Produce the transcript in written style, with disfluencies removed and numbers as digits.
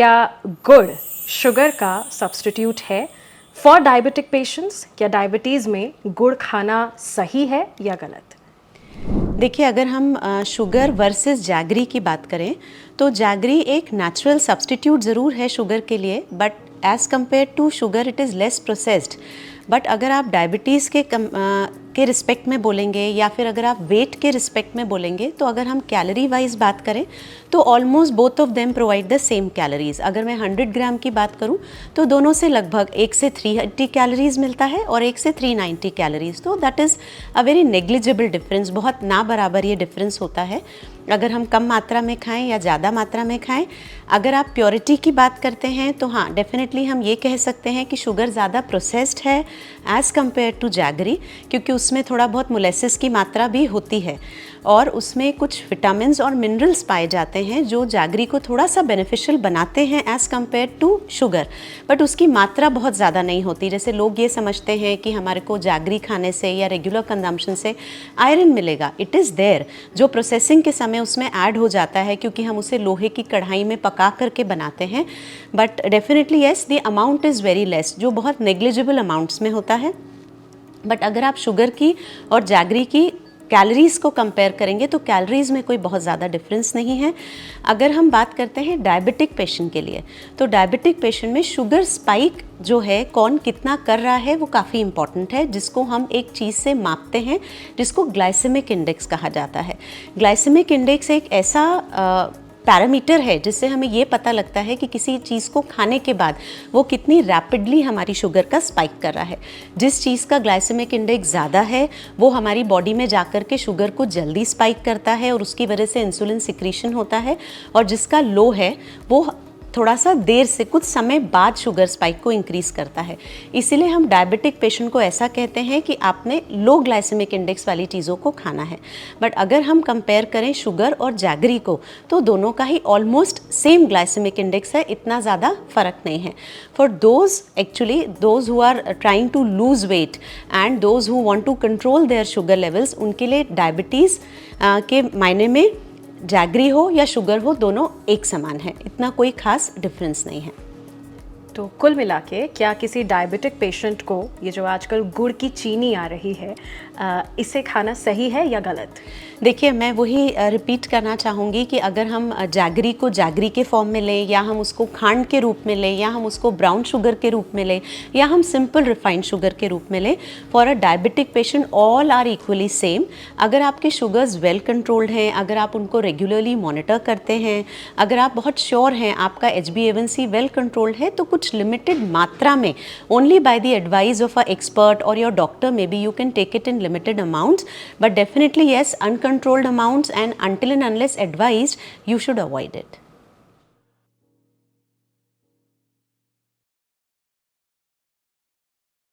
क्या गुड़ शुगर का सब्स्टिट्यूट है फॉर डायबिटिक पेशेंट्स? क्या डायबिटीज़ में गुड़ खाना सही है या गलत? देखिए, अगर हम शुगर वर्सेस जैगरी की बात करें तो जैगरी एक नेचुरल सब्स्टिट्यूट ज़रूर है शुगर के लिए, but as compare to sugar it is less processed. But अगर आप डायबिटीज़ के रिस्पेक्ट में बोलेंगे या फिर अगर आप वेट के रिस्पेक्ट में बोलेंगे, तो अगर हम कैलोरी वाइज बात करें तो almost both of them provide the same calories. अगर मैं 100 ग्राम की बात करूं तो दोनों से लगभग 1 से 380 कैलोरीज मिलता है और 1 से 390 कैलोरीज। तो that is a very negligible difference, बहुत ना बराबर ये डिफरेंस होता है अगर हम कम मात्रा में खाएं या ज़्यादा मात्रा में खाएं। अगर आप प्योरिटी की बात करते हैं तो हाँ, डेफिनेटली हम ये कह सकते हैं कि शुगर ज़्यादा प्रोसेस्ड है एज़ कम्पेयर टू जैगरी, क्योंकि उसमें थोड़ा बहुत मोलेसिस की मात्रा भी होती है और उसमें कुछ विटामिन्स और मिनरल्स पाए जाते हैं जो जैगरी को थोड़ा सा बेनिफिशियल बनाते हैं as compare to sugar, but उसकी मात्रा बहुत ज़्यादा नहीं होती। जैसे लोग ये समझते हैं कि हमारे को जैगरी खाने से या रेगुलर कंजम्पशन से आयरन मिलेगा। इट इज़ देयर, जो प्रोसेसिंग के समय उसमें ऐड हो जाता है क्योंकि हम उसे लोहे की कढ़ाई में पका करके बनाते हैं, but definitely yes the amount is very less, जो बहुत नेग्लिजिबल अमाउंट्स में होता है। बट अगर आप शुगर की और जैगरी की कैलोरीज़ को कंपेयर करेंगे तो कैलोरीज़ में कोई बहुत ज़्यादा डिफरेंस नहीं है। अगर हम बात करते हैं डायबिटिक पेशेंट के लिए, तो डायबिटिक पेशेंट में शुगर स्पाइक जो है कौन कितना कर रहा है वो काफ़ी इंपॉर्टेंट है, जिसको हम एक चीज़ से मापते हैं जिसको ग्लाइसेमिक इंडेक्स कहा जाता है। ग्लाइसेमिक इंडेक्स एक ऐसा पैरामीटर है जिससे हमें ये पता लगता है कि किसी चीज़ को खाने के बाद वो कितनी रैपिडली हमारी शुगर का स्पाइक कर रहा है। जिस चीज़ का ग्लाइसेमिक इंडेक्स ज़्यादा है वो हमारी बॉडी में जाकर के शुगर को जल्दी स्पाइक करता है और उसकी वजह से इंसुलिन सिक्रीशन होता है, और जिसका लो है वो थोड़ा सा देर से कुछ समय बाद शुगर स्पाइक को इंक्रीज़ करता है। इसीलिए हम डायबिटिक पेशेंट को ऐसा कहते हैं कि आपने लो ग्लाइसेमिक इंडेक्स वाली चीज़ों को खाना है। बट अगर हम कंपेयर करें शुगर और जैगरी को तो दोनों का ही ऑलमोस्ट सेम ग्लाइसेमिक इंडेक्स है, इतना ज़्यादा फ़र्क नहीं है। For those who are trying to lose weight and those who want to control their sugar levels, उनके लिए डायबिटीज़ के मायने में जैगरी हो या शुगर हो दोनों एक समान है, इतना कोई खास डिफरेंस नहीं है। तो कुल मिला के क्या किसी डायबिटिक पेशेंट को ये जो आजकल गुड़ की चीनी आ रही है इसे खाना सही है या गलत? देखिए, मैं वही रिपीट करना चाहूँगी कि अगर हम जैगरी को जैगरी के फॉर्म में लें या हम उसको खांड के रूप में लें या हम उसको ब्राउन शुगर के रूप में लें या हम सिंपल रिफाइंड शुगर के रूप में लें, for a diabetic patient all are equally same. अगर आपके शुगर्स वेल कंट्रोल्ड हैं, अगर आप उनको रेगुलरली मॉनिटर करते हैं, अगर आप बहुत श्योर हैं आपका HbA1c वेल कंट्रोल्ड है, तो कुछ लिमिटेड मात्रा में only by the advice of a expert or your doctor may be you can take it in limited amounts, but definitely yes, uncontrolled amounts and until and unless advised you should avoid it.